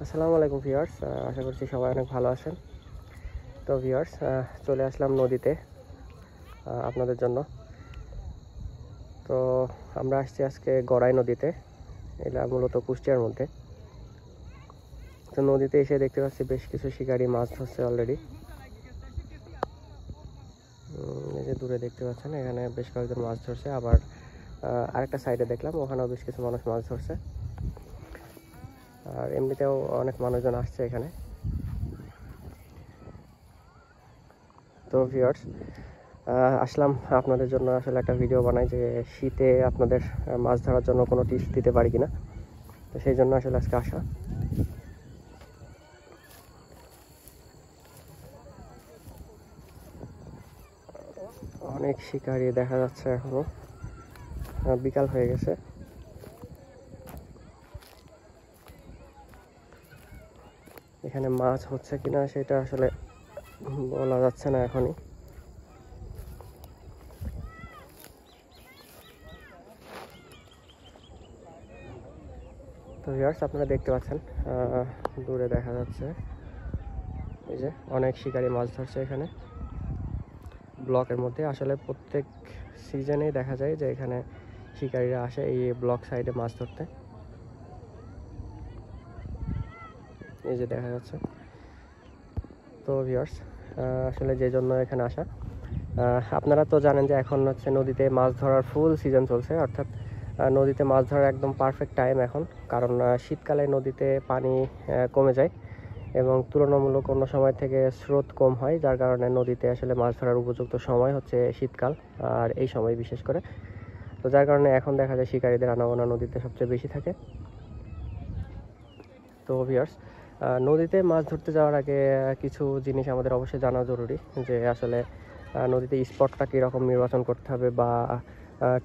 আসসালামু আলাইকুম ভিউয়ার্স, আশা করছি সবাই অনেক ভালো আছেন। তো ভিউয়ার্স, চলে আসলাম নদীতে আপনাদের জন্য। তো আমরা আসছি আজকে গড়াই নদীতে, এটা মূলত কুষ্টিয়ার মধ্যে। তো নদীতে এসে দেখতে পাচ্ছি বেশ কিছু শিকারী মাছ ধরছে অলরেডি। এই যে দূরে দেখতে পাচ্ছেন, এখানে বেশ কয়েকজন মাছ ধরছে। আবার আরেকটা সাইডে দেখলাম ওখানেও বেশ কিছু মানুষ মাছ ধরছে। আর এমনিতেও অনেক মানুষজন আসছে এখানে। তো ভিউয়ার্স, আসলাম আপনাদের জন্য আসলে একটা ভিডিও বানাই যে শীতে আপনাদের মাছ ধরার জন্য কোনো টিপস দিতে পারি কিনা। তো সেই জন্য আসলে আজকে আসা। অনেক শিকারি দেখা যাচ্ছে, এখনো বিকাল হয়ে গেছে। এখানে মাছ হচ্ছে কিনা সেটা আসলে বলা যাচ্ছে না এখনই। তো ভিউয়ার্স, আপনারা দেখতে পাচ্ছেন দূরে দেখা যাচ্ছে এই যে অনেক শিকারি মাছ ধরছে এখানে ব্লকের মধ্যে। আসলে প্রত্যেক সিজনেই দেখা যায় যে এখানে শিকারীরা আসে এই ব্লক সাইডে মাছ ধরতে। এই যে দেখা যাচ্ছে। তো ভিউয়ার্স, আসলে যে জন্য এখানে আসা, আপনারা তো জানেন যে এখন হচ্ছে নদীতে মাছ ধরার ফুল সিজন চলছে, অর্থাৎ নদীতে মাছ ধরার একদম পারফেক্ট টাইম এখন। কারণ শীতকালে নদীতে পানি কমে যায় এবং তুলনামূলক অন্য সময় থেকে স্রোত কম হয়, যার কারণে নদীতে আসলে মাছ ধরার উপযুক্ত সময় হচ্ছে শীতকাল আর এই সময় বিশেষ করে। তো যার কারণে এখন দেখা যায় শিকারীদের আনাগোনা নদীতে সবচেয়ে বেশি থাকে। তো ভিউয়ার্স, নদীতে মাছ ধরতে যাওয়ার আগে কিছু জিনিস আমাদের অবশ্যই জানা জরুরি, যে আসলে নদীতে স্পটটা কীরকম নির্বাচন করতে হবে, বা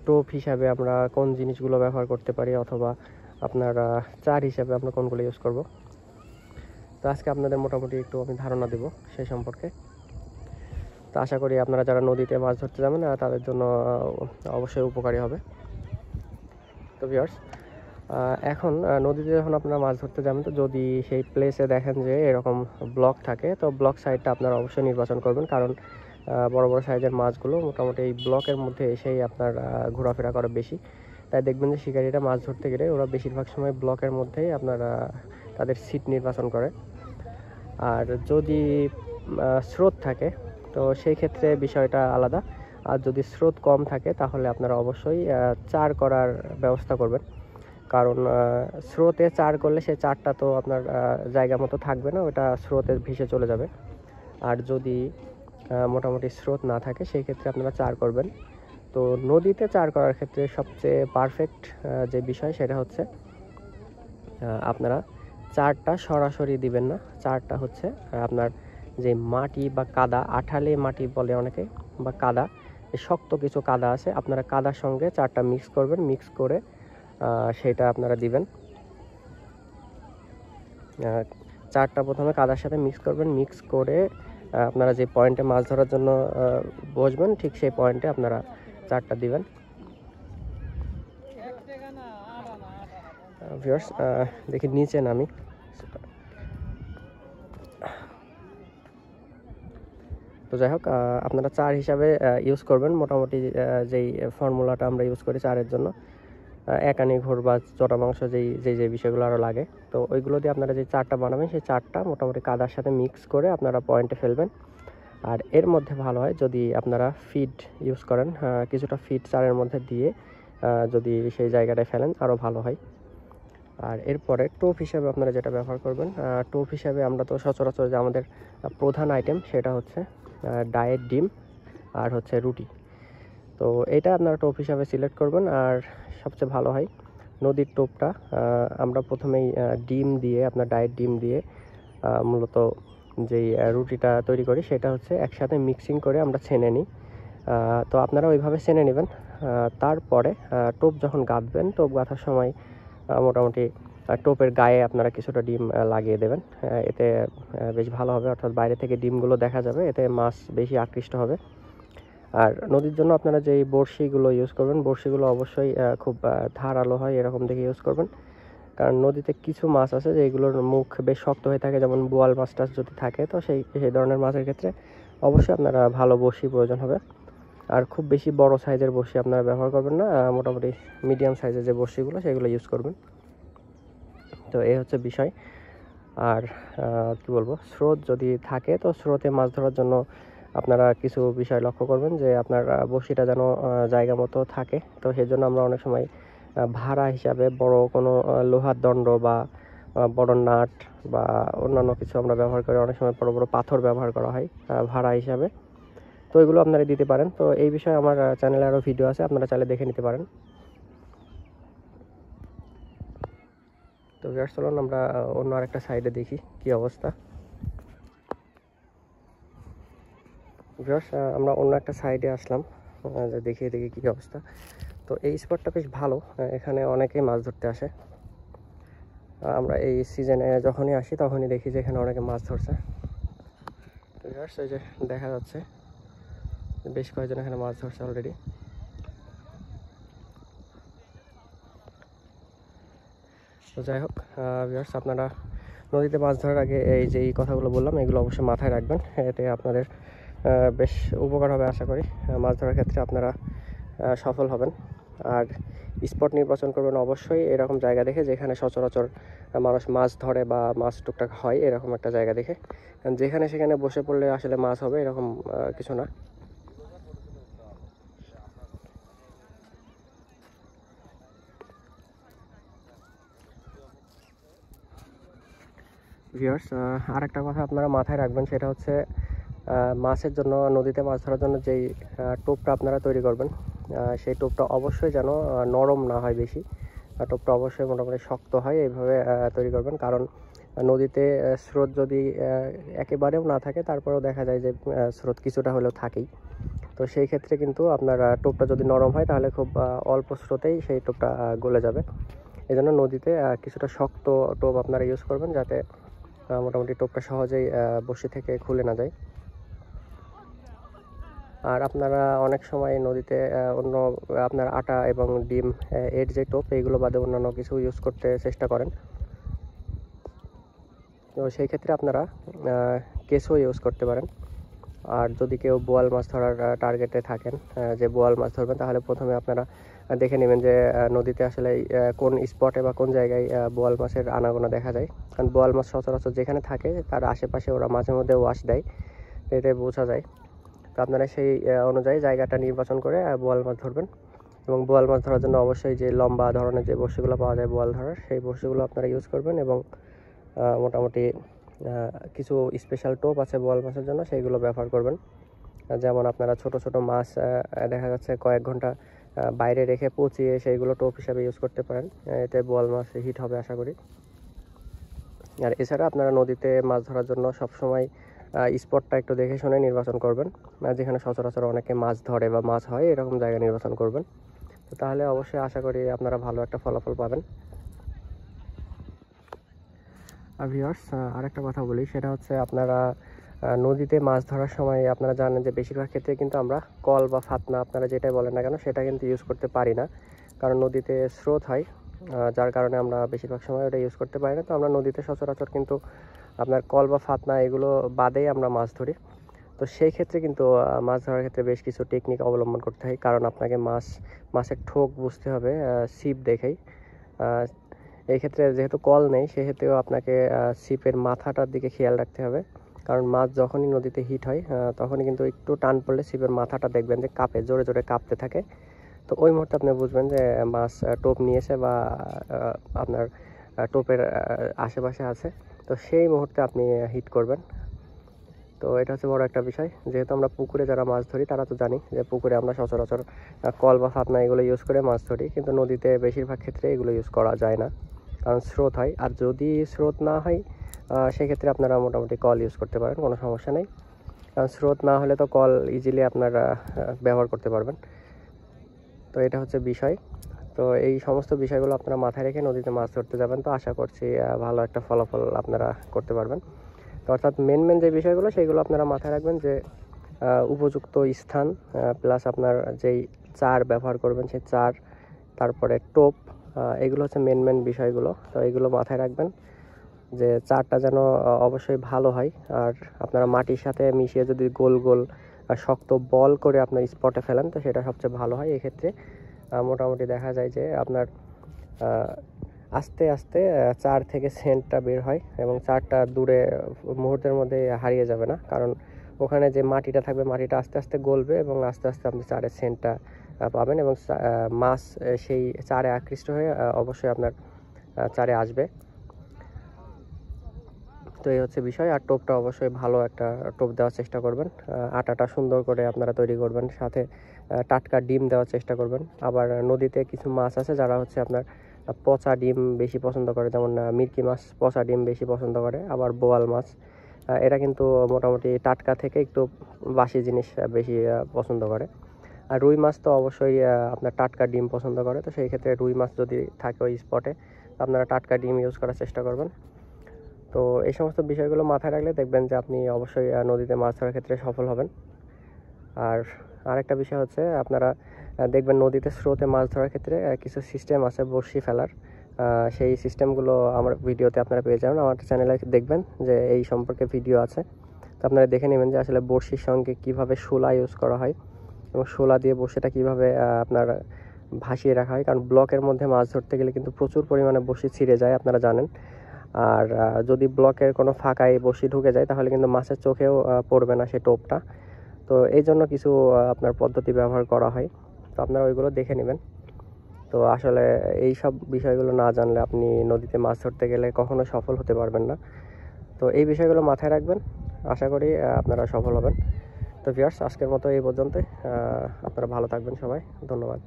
টোপ হিসাবে আমরা কোন জিনিসগুলো ব্যবহার করতে পারি, অথবা আপনার চার হিসাবে আমরা কোনগুলো ইউজ করব। তো আজকে আপনাদের মোটামুটি একটু আমি ধারণা দেব সেই সম্পর্কে। তো আশা করি আপনারা যারা নদীতে মাছ ধরতে যাবেন তাদের জন্য অবশ্যই উপকারী হবে। তো ভিউয়ার্স, এখন নদীতে যখন আপনারা মাছ ধরতে যাবেন, তো যদি সেই প্লেসে দেখেন যে এরকম ব্লক থাকে, তো ব্লক সাইডটা আপনারা অবশ্যই নির্বাচন করবেন। কারণ বড় বড় সাইজের মাছগুলো মোটামুটি এই ব্লকের মধ্যে এসেই আপনার ঘোরাফেরা করে বেশি। তাই দেখবেন যে শিকারীরা মাছ ধরতে গেলে ওরা বেশিরভাগ সময় ব্লকের মধ্যেই আপনারা তাদের সিট নির্বাচন করে। আর যদি স্রোত থাকে তো সেই ক্ষেত্রে বিষয়টা আলাদা। আর যদি স্রোত কম থাকে তাহলে আপনারা অবশ্যই চার করার ব্যবস্থা করবেন। কারণ স্রোতে চার করলে সেই চারটা তো আপনার জায়গা মতো থাকবে না, ওটা স্রোতে ভেসে চলে যাবে। আর যদি মোটামুটি স্রোত না থাকে সেই ক্ষেত্রে আপনারা চার করবেন। তো নদীতে চার করার ক্ষেত্রে সবচেয়ে পারফেক্ট যে বিষয় সেটা হচ্ছে আপনারা চারটা সরাসরি দিবেন না। চারটা হচ্ছে আপনার যে মাটি বা কাদা, আঠালে মাটি বলে অনেকে, বা কাদা, শক্ত কিছু কাদা আছে, আপনারা কাদার সঙ্গে চারটা মিক্স করবেন। মিক্স করে সেটা আপনারা দিবেন। চারটা প্রথমে কাদার সাথে মিক্স করবেন। মিক্স করে আপনারা যে পয়েন্টে মাছ ধরার জন্য বসবেন ঠিক সেই পয়েন্টে আপনারা চারটা দিবেন। ভিউয়ার্স, দেখি নিচে নামি। তো যাই হোক, আপনারা চার হিসাবে ইউজ করবেন মোটামুটি যেই ফর্মুলাটা আমরা ইউজ করি চারের জন্য, এক আনি ঘোর বা চটা মাংস যেই বিষয়গুলো আরও লাগে, তো ওইগুলো দিয়ে আপনারা যে চারটা বানাবেন সেই চারটা মোটামুটি কাদার সাথে মিক্স করে আপনারা পয়েন্টে ফেলবেন। আর এর মধ্যে ভালো হয় যদি আপনারা ফিড ইউজ করেন, কিছুটা ফিড চারের মধ্যে দিয়ে যদি সেই জায়গাটায় ফেলেন আরও ভালো হয়। আর এরপরে টোপ হিসাবে আপনারা যেটা ব্যবহার করবেন, টোপ হিসাবে আমরা তো সচরাচর যে আমাদের প্রধান আইটেম সেটা হচ্ছে ডায়েট ডিম আর হচ্ছে রুটি। তো এটা আপনারা টোপ হিসাবে সিলেক্ট করবেন। আর সবচেয়ে ভালো হয় নদীর টোপটা আমরা প্রথমেই ডিম দিয়ে, আপনার ডায়েট ডিম দিয়ে মূলত যেই রুটিটা তৈরি করি সেটা হচ্ছে একসাথে মিক্সিং করে আমরা ছেনে নিই। তো আপনারা ওইভাবে ছেনে নেবেন। তারপরে টোপ যখন গাঁথবেন, টোপ গাঁথার সময় মোটামুটি টোপের গায়ে আপনারা কিছুটা ডিম লাগিয়ে দেবেন। এতে বেশ ভালো হবে, অর্থাৎ বাইরে থেকে ডিমগুলো দেখা যাবে, এতে মাছ বেশি আকৃষ্ট হবে। আর নদীর জন্য আপনারা যেই বড়শিগুলো ইউজ করবেন, বড়শিগুলো অবশ্যই খুব ধারালো হয় এরকম দেখে ইউজ করবেন। কারণ নদীতে কিছু মাছ আছে যেগুলোর মুখ বেশ শক্ত হয়ে থাকে, যেমন বোয়াল মাছটা যদি থাকে, তো সেই ধরনের মাছের ক্ষেত্রে অবশ্যই আপনারা ভালো বড়শি প্রয়োজন হবে। আর খুব বেশি বড় সাইজের বড়শি আপনারা ব্যবহার করবেন না, মোটামুটি মিডিয়াম সাইজের যে বড়শিগুলো সেগুলো ইউজ করবেন। তো এই হচ্ছে বিষয়। আর কি বলবো, স্রোত যদি থাকে তো স্রোতে মাছ ধরার জন্য আপনারা কিছু বিষয় লক্ষ্য করবেন, যে আপনার বড়শিটা যেন জায়গা মতো থাকে। তো সেই জন্য আমরা অনেক সময় ভাড়া হিসাবে বড় কোনো লোহার দণ্ড বা বড় নাট বা অন্যান্য কিছু আমরা ব্যবহার করি। অনেক সময় বড় বড় পাথর ব্যবহার করা হয় ভাড়া হিসাবে, তো এগুলো আপনারা দিতে পারেন। তো এই বিষয়ে আমার চ্যানেলে আরও ভিডিও আছে, আপনারা চাইলে দেখে নিতে পারেন। তো ভিউয়ার্স, চলুন আমরা অন্য আরেকটা সাইডে দেখি কি অবস্থা। ভিউয়ার্স, আমরা অন্য একটা সাইডে আসলাম, যে দেখিয়ে দেখি কী অবস্থা। তো এই স্পটটা বেশ ভালো, এখানে অনেকেই মাছ ধরতে আসে। আমরা এই সিজনে যখনই আসি তখনই দেখি যে এখানে অনেকে মাছ ধরছে। তো ভিউয়ার্স, এই যে দেখা যাচ্ছে বেশ কয়েকজন এখানে মাছ ধরছে অলরেডি। তো যাই হোক ভিউয়ার্স, আপনারা নদীতে মাছ ধরার আগে এই কথাগুলো বললাম এগুলো অবশ্যই মাথায় রাখবেন, এতে আপনাদের বেশ উপকার হবে আশা করি। মাছ ধরার ক্ষেত্রে আপনারা সফল হবেন। আর স্পট নির্বাচন করবেন অবশ্যই এরকম জায়গা দেখে, যেখানে সচরাচর মানুষ মাছ ধরে বা মাছ টুকটাক হয়, এরকম একটা জায়গা দেখে। কারণ যেখানে সেখানে বসে পড়লে আসলে মাছ হবে এরকম কিছু না। ভিউয়ার্স, আরেকটা কথা আপনারা মাথায় রাখবেন, সেটা হচ্ছে মাছের জন্য, নদীতে মাছ ধরার জন্য যেই টোপটা আপনারা তৈরি করবেন, সেই টোপটা অবশ্যই যেন নরম না হয় বেশি। টোপটা অবশ্যই মোটামুটি শক্ত হয়, এইভাবে তৈরি করবেন। কারণ নদীতে স্রোত যদি একেবারেও না থাকে, তারপরেও দেখা যায় যে স্রোত কিছুটা হলেও থাকেই। তো সেই ক্ষেত্রে কিন্তু আপনার টোপটা যদি নরম হয়, তাহলে খুব অল্প স্রোতেই সেই টোপটা গলে যাবে। এই জন্য নদীতে কিছুটা শক্ত টোপ আপনারা ইউজ করবেন, যাতে মোটামুটি টোপটা সহজেই বসি থেকে খুলে না যায়। আর আপনারা অনেক সময় নদীতে অন্য আপনার আটা এবং ডিম এর যে টোপ, এইগুলো বাদে অন্যান্য কিছু ইউজ করতে চেষ্টা করেন। তো সেই ক্ষেত্রে আপনারা কেঁচো ইউজ করতে পারেন। আর যদি কেউ বোয়াল মাছ ধরার টার্গেটে থাকেন, যে বোয়াল মাছ ধরবেন, তাহলে প্রথমে আপনারা দেখে নেবেন যে নদীতে আসলে কোন স্পটে বা কোন জায়গায় বোয়াল মাছের আনাগোনা দেখা যায়। কারণ বোয়াল মাছ সচরাচর যেখানে থাকে তার আশেপাশে ওরা মাঝে মধ্যে ওয়াশ দেয়, এতে বোঝা যায়। তো আপনারা সেই অনুযায়ী জায়গাটা নির্বাচন করে বোয়াল মাছ ধরবেন। এবং বোয়াল মাছ ধরার জন্য অবশ্যই যে লম্বা ধরনের যে বড়শিগুলো পাওয়া যায় বোয়াল ধরার, সেই বড়শিগুলো আপনারা ইউজ করবেন। এবং মোটামুটি কিছু স্পেশাল টোপ আছে বোয়াল মাছের জন্য, সেইগুলো ব্যবহার করবেন। যেমন আপনারা ছোট ছোট মাছ দেখা যাচ্ছে কয়েক ঘন্টা বাইরে রেখে পচিয়ে সেইগুলো টোপ হিসাবে ইউজ করতে পারেন, এতে বোয়াল মাছ হিট হবে আশা করি। আর এছাড়া আপনারা নদীতে মাছ ধরার জন্য সবসময় স্পটটা একটু দেখে শুনে নির্বাচন করবেন, যেখানে সচরাচর অনেকে মাছ ধরে বা মাছ হয়, এরকম জায়গা নির্বাচন করবেন। তো তাহলে অবশ্যই আশা করি আপনারা ভালো একটা ফলাফল পাবেন। আর ভিউয়ার্স, আরেকটা কথা বলি, সেটা হচ্ছে আপনারা নদীতে মাছ ধরার সময় আপনারা জানেন যে বেশিরভাগ ক্ষেত্রে কিন্তু আমরা কল বা ফাতনা, আপনারা যেটাই বলেন না কেন, সেটা কিন্তু ইউজ করতে পারি না। কারণ নদীতে স্রোত হয়, যার কারণে আমরা বেশিরভাগ সময় ওটা ইউজ করতে পারি না। তো আমরা নদীতে সচরাচর কিন্তু আপনার কল বা ফাতনা এগুলো বাদেই আমরা মাছ ধরি। তো সেই ক্ষেত্রে কিন্তু মাছ ধরার ক্ষেত্রে বেশ কিছু টেকনিক অবলম্বন করতে হয়। কারণ আপনাকে মাছের ঠোক বুঝতে হবে ছিপ দেখেই। এই ক্ষেত্রে যেহেতু কল নেই, সেক্ষেত্রেও আপনাকে ছিপের মাথাটার দিকে খেয়াল রাখতে হবে। কারণ মাছ যখনই নদীতে হিট হয়, তখনই কিন্তু একটু টান পড়লে ছিপের মাথাটা দেখবেন যে কাঁপে, জোরে জোরে কাঁপতে থাকে। তো ওই মুহূর্তে আপনি বুঝবেন যে মাছ টোপ নিয়েছে বা আপনার টোপের আশেপাশে আছে। তো সেই মুহূর্তে আপনি হিট করবেন। তো এটা হচ্ছে বড় একটা বিষয়। যেহেতু আমরা পুকুরে যারা মাছ ধরি, তারা তো জানি যে পুকুরে আমরা সচরাচর কল বা ফাতনা এগুলো ইউজ করে মাছ ধরি, কিন্তু নদীতে বেশিরভাগ ক্ষেত্রে এগুলো ইউজ করা যায় না, কারণ স্রোত হয়। আর যদি স্রোত না হয়, সেক্ষেত্রে আপনারা মোটামুটি কল ইউজ করতে পারেন, কোনো সমস্যা নেই। কারণ স্রোত না হলে তো কল ইজিলি আপনারা ব্যবহার করতে পারবেন। তো এটা হচ্ছে বিষয়। তো এই সমস্ত বিষয়গুলো আপনারা মাথায় রেখে নদীতে মাছ ধরতে যাবেন, তো আশা করছি ভালো একটা ফলাফল আপনারা করতে পারবেন। তো অর্থাৎ মেন যে বিষয়গুলো, সেইগুলো আপনারা মাথায় রাখবেন, যে উপযুক্ত স্থান, প্লাস আপনার যেই চার ব্যবহার করবেন সেই চার, তারপরে টোপ, এগুলো হচ্ছে মেন বিষয়গুলো। তো এগুলো মাথায় রাখবেন যে চারটা যেন অবশ্যই ভালো হয়। আর আপনারা মাটির সাথে মিশিয়ে যদি গোল গোল শক্ত বল করে আপনার স্পটে ফেলেন তো সেটা সবচেয়ে ভালো হয়। এক্ষেত্রে মোটামুটি দেখা যায় যে আপনার আস্তে আস্তে চার থেকে সেন্টটা বের হয় এবং চারটা দূরে মুহূর্তের মধ্যে হারিয়ে যাবে না, কারণ ওখানে যে মাটিটা থাকবে মাটিটা আস্তে আস্তে গলবে এবং আস্তে আস্তে আপনি চারের সেন্টটা পাবেন এবং মাছ সেই চারে আকৃষ্ট হয়ে অবশ্যই আপনার চারে আসবে। তো এই হচ্ছে বিষয়। আর টোপটা অবশ্যই ভালো একটা টোপ দেওয়ার চেষ্টা করবেন। আটাটা সুন্দর করে আপনারা তৈরি করবেন, সাথে টাটকা ডিম দেওয়ার চেষ্টা করবেন। আবার নদীতে কিছু মাছ আছে যারা হচ্ছে আপনার পচা ডিম বেশি পছন্দ করে, যেমন মিরকি মাছ পচা ডিম বেশি পছন্দ করে। আবার বোয়াল মাছ এরা কিন্তু মোটামুটি টাটকা থেকে একটু বাসি জিনিস বেশি পছন্দ করে। আর রুই মাছ তো অবশ্যই আপনার টাটকা ডিম পছন্দ করে। তো সেই ক্ষেত্রে রুই মাছ যদি থাকে ওই স্পটে আপনারা টাটকা ডিম ইউজ করার চেষ্টা করবেন। তো এই সমস্ত বিষয়গুলো মাথায় রাখলে দেখবেন যে আপনি অবশ্যই নদীতে মাছ ধরার ক্ষেত্রে সফল হবেন। আর আরেকটা বিষয় হচ্ছে আপনারা দেখবেন নদীতে স্রোতে মাছ ধরার ক্ষেত্রে কিছু সিস্টেম আছে বড়শি ফেলার। সেই সিস্টেমগুলো আমার ভিডিওতে আপনারা পেয়ে যাবেন। আমার চ্যানেলে দেখবেন যে এই সম্পর্কে ভিডিও আছে। তো আপনারা দেখে নেবেন যে আসলে বড়শির সঙ্গে কীভাবে শোলা ইউজ করা হয় এবং শোলা দিয়ে বড়শিটা কীভাবে আপনার ভাসিয়ে রাখা হয়, কারণ ব্লকের মধ্যে মাছ ধরতে গেলে কিন্তু প্রচুর পরিমাণে বড়শি ছিঁড়ে যায়, আপনারা জানেন। আর যদি ব্লকের কোনো ফাঁকায় বড়শি ঢুকে যায় তাহলে কিন্তু মাছের চোখেও পড়বে না সে টোপটা। তো এই জন্য কিছু আপনার পদ্ধতি ব্যবহার করা হয়। তো আপনারা ওইগুলো দেখে নেবেন। তো আসলে এই সব বিষয়গুলো না জানলে আপনি নদীতে মাছ ধরতে গেলে কখনো সফল হতে পারবেন না। তো এই বিষয়গুলো মাথায় রাখবেন, আশা করি আপনারা সফল হবেন। তো ভিউয়ার্স, আজকের মতো এই পর্যন্তই। আপনারা ভালো থাকবেন সবাই, ধন্যবাদ।